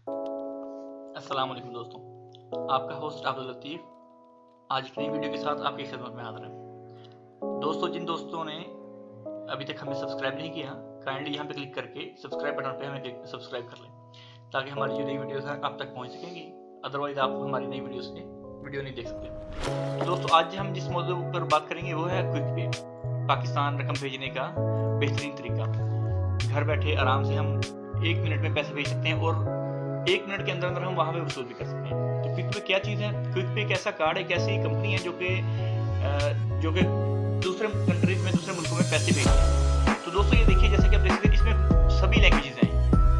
अस्सलाम वालेकुम दोस्तों, आपका होस्ट अब्दुल लतीफ़ आज एक नई वीडियो के साथ आपकी खिदमत में हाज़िर है। दोस्तों, जिन दोस्तों ने अभी तक हमें सब्सक्राइब नहीं किया, काइंडली यहाँ पे क्लिक करके सब्सक्राइब बटन पे हमें सब्सक्राइब कर लें ताकि हमारी जो नई वीडियोस हैं आप तक पहुँच सकेंगी। अदरवाइज़ आप हमारी नई वीडियो नहीं देख सकते। तो दोस्तों, आज हम जिस मौजू पर बात करेंगे वो है क्विक पे, पाकिस्तान रकम भेजने का बेहतरीन तरीका। घर बैठे आराम से हम 1 मिनट में पैसे भेज सकते हैं और 1 मिनट के अंदर अंदर हम वहाँ पे वसूल भी कर सकते हैं। तो क्विक पे क्या चीज़ है? क्विक पे एक ऐसा कार्ड है, एक ऐसी कंपनी है जो कि दूसरे कंट्रीज में, दूसरे मुल्कों में पैसे भेजते हैं। तो दोस्तों, ये देखिए, जैसे कि आप देख सकते हैं, इसमें सभी लैंग्वेजेस हैं।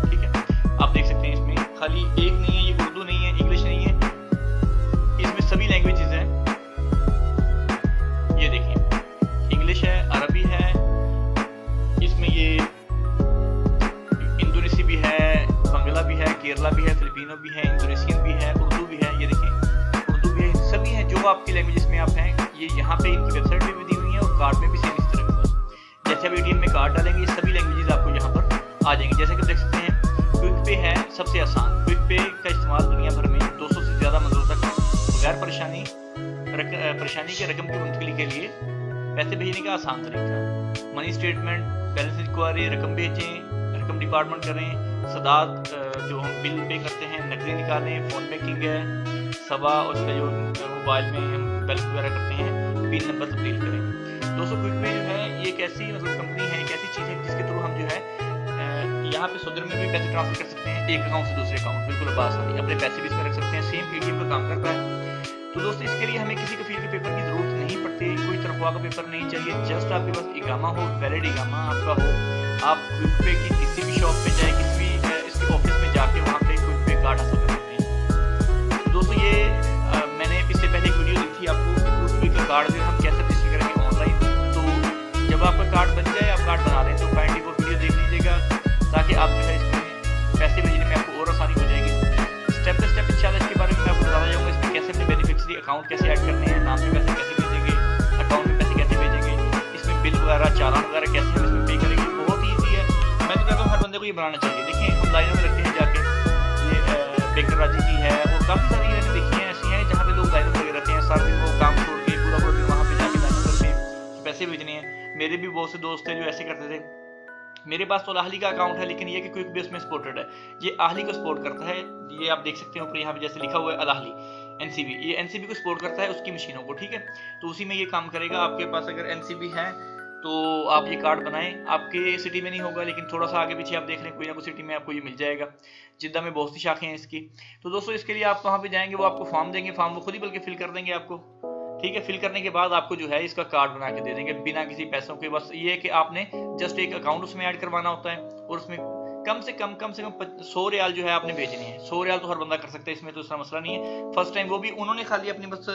ठीक है, आप देख सकते हैं इसमें खाली एक नहीं है, ये उर्दू नहीं है, इंग्लिश नहीं है, इसमें सभी लैंग्वेजेस हैं। ये देखिए, इंग्लिश है, अरबी है, इसमें ये इंडोनेशिया भी है, बांग्ला भी है, केरला भी है, फिलिपिनो भी है, इंडोनेशियन भी है, उर्दू भी है। ये देखिए, उर्दू भी है, सभी हैं। जो आपकी लैंग्वेजेस में आप हैं, ये यहाँ पे इनकी वेबसाइट पे भी दी हुई है और कार्ड में भी सेम इस तरह का। जैसे आप एटीएम में कार्ड डालेंगे, सभी लैंग्वेजेस आपको यहाँ पर आ जाएंगी। जैसे कि देख सकते हैं, क्विक पे है सबसे आसान। क्विक पे का इस्तेमाल दुनिया भर में 200 से ज़्यादा मंजिलों तक बगैर परेशानी के रकम की मुंतकिली के लिए पैसे भेजने का आसान तरीका। मनी स्टेटमेंट, बैलेंस इंक्वायरी, रकम भेजें, रकम डिपार्टमेंट करें, सदात जो हम बिल पे करते हैं, नकदी निकालें, फ़ोन बैंकिंग है, सबा और जो मोबाइल में हम बैलेंस वगैरह करते हैं, पिन नंबर तब्दील करें। दोस्तों, क्विक पे जो है ये एक ऐसी कंपनी है, एक ऐसी चीज़ है जिसके थ्रू हम जो है यहाँ पे सऊदी में भी पैसे ट्रांसफर कर सकते हैं, एक अकाउंट से दूसरे अकाउंट, बिल्कुल आसानी। अपने पैसे भी इसमें रख सकते हैं, सेम एटीएम का काम करता है। तो दोस्तों, इसके लिए हमें किसी कफील के पेपर की ज़रूरत नहीं पड़ती, कोई तनख्वाह का पेपर नहीं चाहिए। जस्ट आपके पास इकामा हो, वैलिड इकामा आपका हो, आप क्विक पे की किसी भी शॉप पे जाए, किसी भी इसके ऑफिस में जाके वहाँ पे क्विक पे कार्ड हासिल कर सकते हैं। दोस्तों, ये मैंने इससे पहले एक वीडियो दी थी आपको कि क्विक पे का कार्ड जो हम कैसे रजिस्टर करेंगे ऑनलाइन। तो जब आपका कार्ड बन जाए, आप कार्ड बना लें, तो काइंडली वो वीडियो देख लीजिएगा ताकि आप जो है इसमें पैसे भेजने में आपको और आसानी हो जाएगी। स्टेप बाय स्टेप इंशाल्लाह इसके बारे में मैं आपको बताना चाहूँगा। इसमें कैसे अपने बेनिफिशियरी अकाउंट कैसे ऐड करने हैं, नाम पे पैसे कैसे भेजेंगे, अकाउंट में पैसे कैसे भेजेंगे, इसमें बिल वगैरह, चालान वगैरह कैसे हम इसमें पे करेंगे। बहुत ईजी है। मैं तो कहता हूँ हर बंदे को ये बनाना चाहिए। देखिए, हम लाइनों में लगते हैं जाके, ये बेकर राजी की है और काफ़ी सारी मैंने देखी हैं, ऐसी हैं जहाँ पे लोग लाइनों में लगे रहते हैं। सारा दिन वो काम छोड़ के पूरा दिन वहाँ पे जाके लाइनों में लगते हैं, पैसे भेजने हैं। मेरे भी बहुत से दोस्त हैं जो ऐसे करते थे। मेरे पास तो अलाहली का अकाउंट है, लेकिन ये कि क्विक बेस में सपोर्टेड है। ये अलाहली को सपोर्ट करता है। ये आप देख सकते हैं ऊपर यहाँ पे जैसे लिखा हुआ है अलाहली एनसीबी, ये एनसीबी को सपोर्ट करता है, उसकी मशीनों को। ठीक है, तो उसी में ये काम करेगा। आपके पास अगर एनसीबी है तो आप ये कार्ड बनाएं। आपके सिटी में नहीं होगा, लेकिन थोड़ा सा आगे पीछे आप देख लें, कोई ना कोई सिटी में आपको ये मिल जाएगा। जिद्दा में बहुत सी शाखें हैं इसकी। तो दोस्तों, इसके लिए आप वहाँ पे जाएंगे, वो आपको फॉर्म देंगे, फॉर्म वो खुद ही बल्कि फिल कर देंगे आपको। ठीक है, फिल करने के बाद आपको जो है इसका कार्ड बना के दे देंगे बिना किसी पैसों के। बस ये है कि आपने जस्ट एक अकाउंट उसमें ऐड करवाना होता है और उसमें कम से कम 100 रियाल जो है आपने भेजनी है। 100 रियाल तो हर बंदा कर सकता है, इसमें तो इसका मसला नहीं है। फर्स्ट टाइम वो भी उन्होंने खाली अपनी बस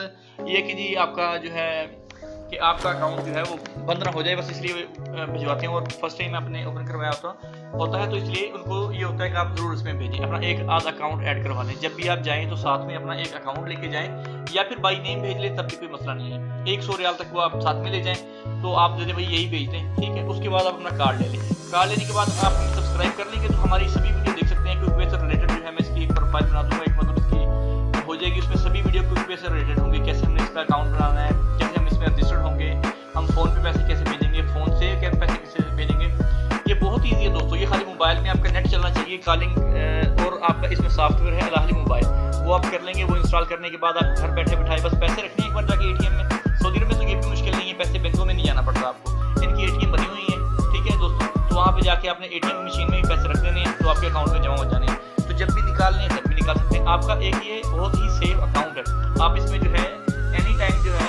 ये कि जी आपका जो है कि आपका अकाउंट जो है वो बंद ना हो जाए, बस इसलिए भिजवाते हैं। और फर्स्ट टाइम आपने ओपन करवाया होता है, तो इसलिए उनको ये होता है कि आप जरूर इसमें भेजें, अपना एक आधा अकाउंट ऐड करवा लें। जब भी आप जाएं तो साथ में अपना एक अकाउंट लेके जाएं, या फिर बाई नेम भेज लें, तब भी कोई मसला नहीं है। 100 रियाल तक वो आप साथ में ले जाएं, तो आप दे दें भाई यही भेज दें। ठीक है, उसके बाद आप अपना कार्ड ले लें। कार्ड लेने के बाद आप हमें सब्सक्राइब कर लेंगे तो हमारी सभी वीडियो देख सकते हैं। क्विक पे से रिलेटेड जो है मैं इसकी प्रोफाइल बना दूंगा, एक मतलब इसकी हो जाएगी। उसमें सभी वीडियो क्विक पे से रिलेटेड होंगे, कैसे हमने इसका अकाउंट बनाना है, कैसे हम इसमें रजिस्टर्ड होंगे, हम फ़ोन पे पैसे कैसे भेजेंगे, फ़ोन से क्या पैसे कैसे भेजेंगे। ये बहुत ईजी है दोस्तों। ये खाली मोबाइल में आपका नेट चलना चाहिए, कॉलिंग और आपका इसमें सॉफ्टवेयर है अलाहली मोबाइल, वो आप कर लेंगे। वो इंस्टॉल करने के बाद आप घर बैठे बिठाए बस पैसे रखने एक बार जाके एटीएम में। सऊदी में तो ये भी मुश्किल नहीं है, पैसे बैंकों में नहीं जाना पड़ता आपको, इनकी एटीएम बनी हुई है। ठीक है दोस्तों, तो वहाँ पे जाके आपने एटीएम मशीन में भी पैसे रख देने हैं, तो आपके अकाउंट में जमा हो जाने हैं। तो जब भी निकालने हैं तब भी निकाल सकते हैं। आपका एक ये बहुत ही सेफ अकाउंट है। आप इसमें जो है एनी टाइम जो है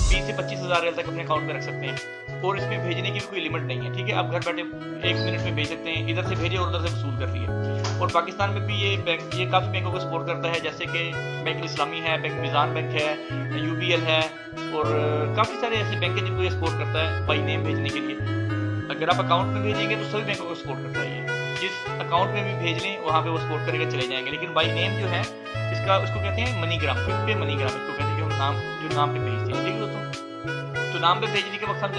20 से 25 हज़ार रियाल तक अपने अकाउंट में रख सकते हैं और इसमें भेजने की भी कोई लिमिट नहीं है। ठीक है, आप घर बैठे 1 मिनट में भेज सकते हैं, इधर से भेजे और उधर से वसूल कर दिए। और पाकिस्तान में भी ये काफ़ी बैंकों को सपोर्ट करता है, जैसे कि बैंक इस्लामी है, बैंक मिज़ान बैंक है, UBL है और काफ़ी सारे ऐसे बैंक हैं जिनको ये सपोर्ट करता है बाई नेम भेजने के लिए। अगर आप अकाउंट में भेजेंगे तो सभी बैंकों को सपोर्ट करता है ये। जिस अकाउंट में भी भेज लें वहाँ पे वो सपोर्ट करेगा, चले जाएंगे। लेकिन बाई नेम जो है उसको कहते हैं मनीग्राम, क्विक पे मनीग्राम इसको कहते हैं कि हम नाम पे भेजते हैं। ठीक है दोस्तों, तो नाम पे भेजने के वक्त हम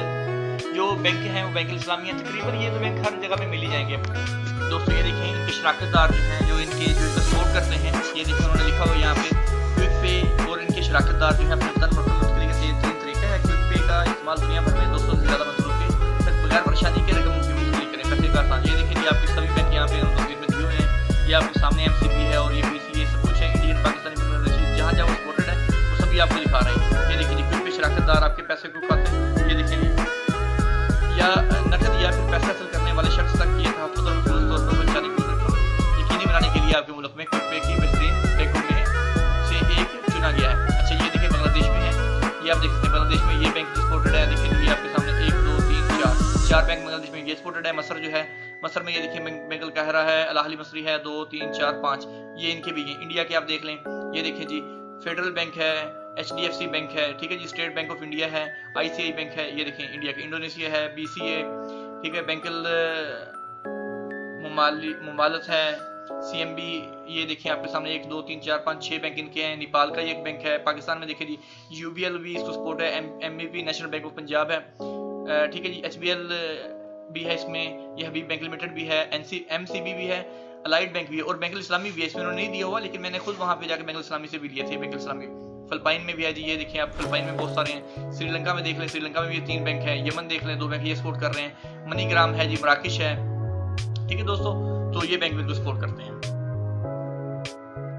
जो बैंक हैं वो बैंक इस्लामी है, तकरीबन ये तो बैंक हर जगह पे मिल ही जाएंगे। दोस्तों, ये देखें, इनके शराकतदार जो हैं, जो इनके सपोर्ट करते हैं। ये देखिए उन्होंने लिखा हुआ यहाँ पे क्विक पे और इनके शराकतदार जो है अपने वतन मुस्तकबिल के लिए तीन तरीका है। क्विक पे का इस्तेमाल दुनिया भर में 200 से ज़्यादा मंजिलों के तक बगैर परेशानी के रकम की मुंतकिल करें, पैसे का आसान। ये देखिए जी आपके सभी बैंक यहाँ पे तस्वीर में दिए हुए हैं। ये आपके सामने MCB है और ये BC ये सब कुछ है, इंडियन पाकिस्तानी बांग्लादेशी जहाँ जहाँ वो सपोर्टेड है वो सभी आपको दिखा रहे हैं। ये देखिए जी क्विक पे शराकतदार आपके पैसे को खाते हैं। ये देखिए जी या नकद या फिर पैसा हासिल करने वाले शख्स तक ये तहफ़्फ़ुज़ और महफूज़ तौर पर पहुंचाने की यकीनी बनाने के लिए आपके मुल्क में क्विक पे की बेहतरीन बैंकों में से एक चुना गया है। अच्छा ये देखिए बांग्लादेश में है, ये आप देख सकते हैं बांग्लादेश में ये बैंक सपोर्टेड है। देखिए ये आपके सामने 1 2 3 4 बैंक बांग्लादेश में ये सपोर्टेड है। मसर जो है, मसर में ये देखिए बैंक अल काहिरा है, अल अहली मसरी है, 2 3 4 5 ये इनके भी हैं। इंडिया के आप देख लें, ये देखिए जी फेडरल बैंक है, HDFC बैंक है, ठीक है जी, स्टेट बैंक ऑफ इंडिया है, ICI बैंक है, ये देखें इंडिया के, इंडोनेशिया है, BCA, ठीक है, बैंक अल मुमालत है, CMB, ये देखें आपके सामने 1 2 3 4 5 6 बैंक इनके हैं। नेपाल का एक बैंक है। पाकिस्तान में देखिए जी UBL भी इसको सपोर्ट है, MEP national bank of Punjab है, ठीक है जी, HBL भी है इसमें, ये हबीब बैंक लिमिटेड भी है, MCB भी है, अलाइड बैंक भी है और बैंक इस्लामी भी है। इसमें उन्होंने नहीं दिया हुआ लेकिन मैंने खुद वहाँ पे जाकर बैंक इस्लामी से भी लिए थे। बैंक इस्लामी फिलिपाइन में भी है जी, ये देखिए आप फिलिपाइन में बहुत सारे हैं। श्रीलंका में देख लें, श्रीलंका में भी 3 बैंक है। यमन देख लें 2 बैंक ये सपोर्ट कर रहे हैं। मनीग्राम है जी, मराकिश है, ठीक है दोस्तों, तो ये बैंक बिल्कुल सपोर्ट करते हैं।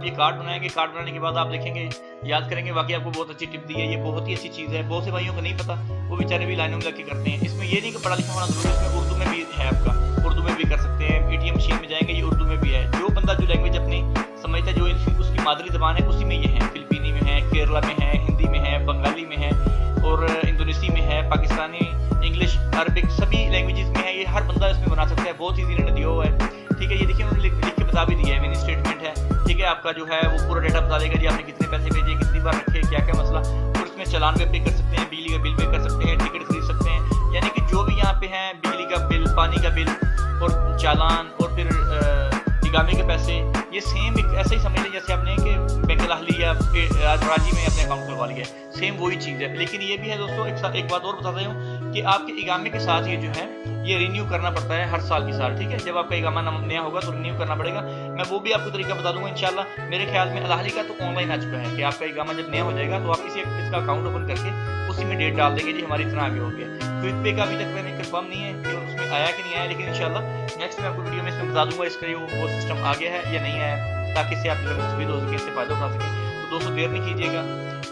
ये कार्ड बनाएंगे, कार्ड बनाने के बाद आप देखेंगे, याद करेंगे, वाकई आपको बहुत अच्छी टिप दी है, ये बहुत ही अच्छी चीज़ है। बहुत से भाइयों को नहीं पता, वो बेचारे भी लाइनों में लग के करते हैं। इसमें ये नहीं कि पढ़ा लिखा होना जरूरी है, इसमें उर्दू में भी है, आपका उर्दू में भी कर सकते हैं। ATM मशीन में जाएंगे, ये उर्दू में भी है। जो बंदा जो लैंग्वेज अपनी समझता है, जो उसकी मादरी ज़बान है, उसी में ये है। फिलिपीनी में है, केरला में है, हिंदी में है, बंगाली में है और इंडोनेशी में है, पाकिस्तानी, इंग्लिश, अरबिक, सभी लैंग्वेजेस में है। ये हर बंदा इसमें बना सकता है, बहुत ईजी इन्होंने दिया हुआ है, ठीक है। ये देखिए उन्होंने लिख के बता भी दिया है, मिनी स्टेटमेंट है, ठीक है। आपका जो है वो पूरा डेटा बता देगा जी, आपने कितने पैसे भेजे, कितनी बार रखे, क्या क्या मसला, और उसमें चालान पे कर सकते हैं, बिजली का बिल पे कर सकते हैं, टिकट खरीद सकते हैं। यानी कि जो भी यहाँ पे हैं, बिजली का बिल, पानी का बिल और चालान और फिर इकामे के पैसे, ये सेम एक ऐसे ही समझ लें जैसे आपने कि बैंक अल अहली या राजी में अपने अकाउंट खुलवा लिया, सेम वही चीज़ है। लेकिन ये भी है दोस्तों, एक बात और बताता हूँ कि आपके इकामे के साथ ये जो है ये रिन्यू करना पड़ता है हर साल की साल, ठीक है। जब आपका इकामा नया होगा तो रिन्यू करना पड़ेगा। मैं वो भी आपको तरीका बता दूंगा इंशाल्लाह। मेरे ख्याल में अल अहली का तो ऑनलाइन आ चुका है कि आपका इकामा जब नया हो जाएगा तो आप इसका अकाउंट ओपन करके उसी में डेट डाल देंगे जी, हमारी इतना आगे हो गया। क्विक पे का अभी तक मैंने कंफर्म नहीं है कि उसमें आया कि नहीं आया, लेकिन इंशाल्लाह नेक्स्ट में आपको वीडियो में इसमें बता दूंगा इसका वो सिस्टम आ गया है या नहीं आया, ताकि इससे आप मुस्तफीद हो सके, इससे फ़ायदा उठा सकें। तो दोस्तों देर नहीं कीजिएगा,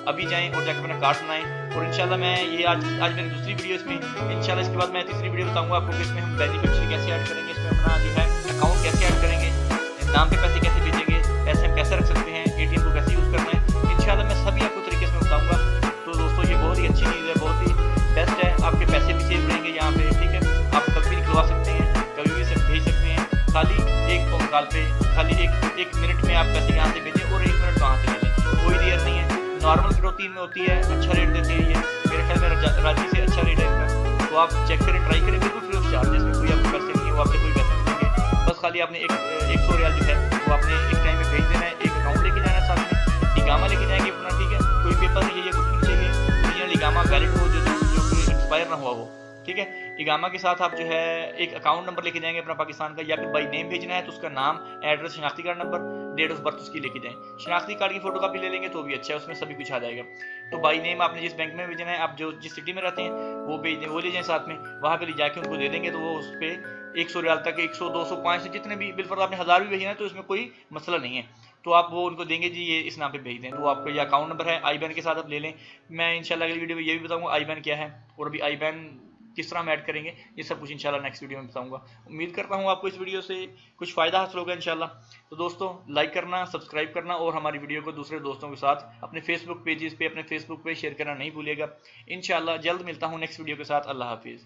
अभी जाएं और जाकर अपना कार्ड बनाएं। और इंशाल्लाह मैं ये आज मेरी दूसरी वीडियो, इसमें इंशाल्लाह इसके बाद मैं तीसरी वीडियो बताऊंगा आपको कि इसमें हम बेनिफिशियरी कैसे ऐड करेंगे, इसमें अपना जो है अकाउंट कैसे ऐड करेंगे, नाम पे पैसे कैसे भेजेंगे, पैसे हम कैसे रख सकते हैं, ATM को कैसे यूज़ करना है, इंशाल्लाह मैं सभी आपको तरीके से बताऊँगा। तो दोस्तों ये बहुत ही अच्छी चीज़ है, बहुत ही बेस्ट है, आपके पैसे भी सेव रहेंगे यहाँ पे, ठीक है। आप कभी भी निकलवा सकते हैं, कभी भी भेज सकते हैं, खाली एक फ़ोन कॉल पे, खाली एक मिनट में आप पैसे यहाँ से भेजें और 1 मिनट वहाँ से भेजें, कोई देर नहीं है। नॉर्मल गिरोती में होती है, अच्छा रेट देते हैं ये, मेरे ख्याल में राजी से अच्छा रेट है इनका, तो आप चेक करें, ट्राई करें, बिल्कुल फ्री ऑफ चार्ज, जिसमें कोई आपको पैसे नहीं है, वो आपसे कोई पैसे नहीं देंगे। बस खाली आपने 100 रियाल जो है वो आपने एक टाइम में भेज देना है, एक अकाउंट लेके जाना है, साथ में इकामा लेके जाएंगे अपना, ठीक है। कोई पेपर नहीं चाहिए, कुछ नहीं चाहिए, ओरिजिनल इकामा वैलिड हो, जो एक्सपायर ना हुआ हो, ठीक है। इकामा के साथ आप जो है एक अकाउंट नंबर लेके जाएंगे अपना पाकिस्तान का, या फिर बाई नेम भेजना है तो उसका नाम, एड्रेस, शनाख्ती card number, date of birth उसकी लेके जाएं। शनाख्ती कार्ड की फोटोकॉपी ले लेंगे तो भी अच्छा है, उसमें सभी कुछ आ जाएगा। तो बाई नेम आपने जिस बैंक में भेजना है, आप जो जिस सिटी में रहते हैं वो भेज दें, वो ले जाएं साथ में, वहाँ पे ले जाके उनको दे देंगे, तो वो उस पर 100 रियाल तक, 100 200 500 जितने भी बिलफर्ज आपने 1000 भी भेजना है तो इसमें कोई मसला नहीं है। तो आप वो उनको देंगे जी, ये इस नाम पे भेज दें, तो आपको ये अकाउंट नंबर है, IBAN के साथ आप ले लें। मैं इंशाल्लाह अगली वीडियो में ये भी बताऊँगा IBAN क्या है और अभी IBAन किस तरह हम ऐड करेंगे, ये सब कुछ इंशाल्लाह नेक्स्ट वीडियो में बताऊंगा। उम्मीद करता हूँ आपको इस वीडियो से कुछ फ़ायदा हासिल होगा इंशाल्लाह। तो दोस्तों लाइक करना, सब्सक्राइब करना और हमारी वीडियो को दूसरे दोस्तों के साथ अपने फेसबुक पेजेस पे, अपने फेसबुक पे शेयर करना नहीं भूलिएगा। इंशाल्लाह जल्द मिलता हूँ नेक्स्ट वीडियो के साथ। अल्लाह हाफिज़।